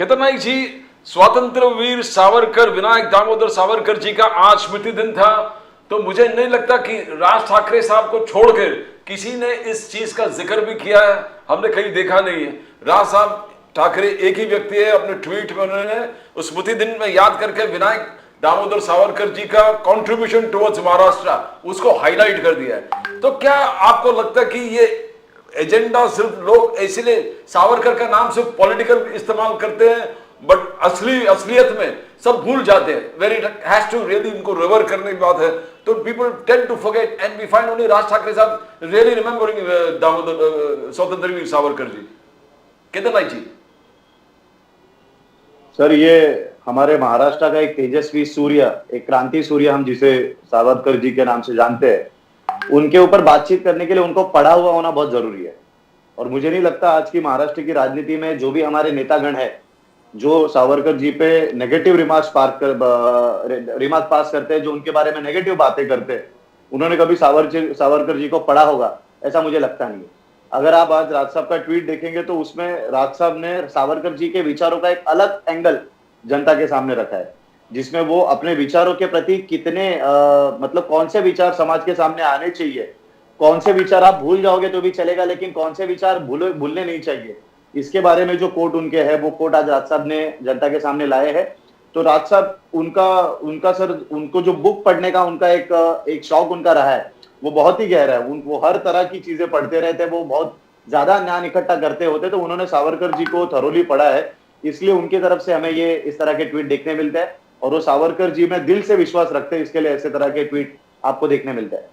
केतन जी, स्वतंत्र वीर सावरकर, विनायक दामोदर सावरकर जी का आज स्मृति दिन था, तो मुझे नहीं लगता कि राज ठाकरे साहब को छोड़कर किसी ने इस चीज का जिक्र भी किया है। हमने कहीं देखा नहीं है। राज साहब ठाकरे एक ही व्यक्ति है, अपने ट्वीट में उन्होंने उस स्मृति दिन में याद करके विनायक दामोदर सावरकर जी का कंट्रीब्यूशन टुवर्ड्स महाराष्ट्र उसको हाईलाइट कर दिया है। तो क्या आपको लगता है कि ये एजेंडा सिर्फ लोग इसलिए सावरकर का नाम सिर्फ पॉलिटिकल इस्तेमाल करते हैं, बट असलियत में सब भूल जाते हैं, where it has to really इनको रिवर करने की बात है, तो people tend to forget and we find only Raj Thackeray साहब really remembering Damodar Swatantra Veer Savarkar ji. Ketan ji sir, ये हमारे महाराष्ट्र का एक तेजस्वी सूर्य, एक क्रांति सूर्य हम जिसे सावरकर जी के नाम से जानते हैं, उनके ऊपर बातचीत करने के लिए उनको पढ़ा हुआ होना बहुत जरूरी है। और मुझे नहीं लगता आज की महाराष्ट्र की राजनीति में जो भी हमारे नेतागण है जो सावरकर जी पे नेगेटिव रिमार्क्स पास करते हैं, जो उनके बारे में नेगेटिव बातें करते हैं, उन्होंने कभी सावरकर जी को पढ़ा होगा ऐसा मुझे लगता नहीं है। अगर आप आज राज साहब का ट्वीट देखेंगे तो उसमें राज साहब ने सावरकर जी के विचारों का एक अलग एंगल जनता के सामने रखा है, जिसमें वो अपने विचारों के प्रति कितने मतलब कौन से विचार समाज के सामने आने चाहिए, कौन से विचार आप भूल जाओगे तो भी चलेगा, लेकिन कौन से विचार भूलने नहीं चाहिए, इसके बारे में जो कोट उनके है वो कोट आज राज साहब ने जनता के सामने लाए हैं। तो राज साहब उनका सर, उनको जो बुक पढ़ने का उनका एक शौक उनका रहा है वो बहुत ही गहरा है। वो हर तरह की चीजें पढ़ते रहते हैं, वो बहुत ज्यादा ज्ञान इकट्ठा करते होते, तो उन्होंने सावरकर जी को थरोली पढ़ा है, इसलिए उनकी तरफ से हमें ये इस तरह के ट्वीट देखने मिलते हैं। और वो सावरकर जी में दिल से विश्वास रखते हैं, इसके लिए ऐसे तरह के ट्वीट आपको देखने मिलते हैं।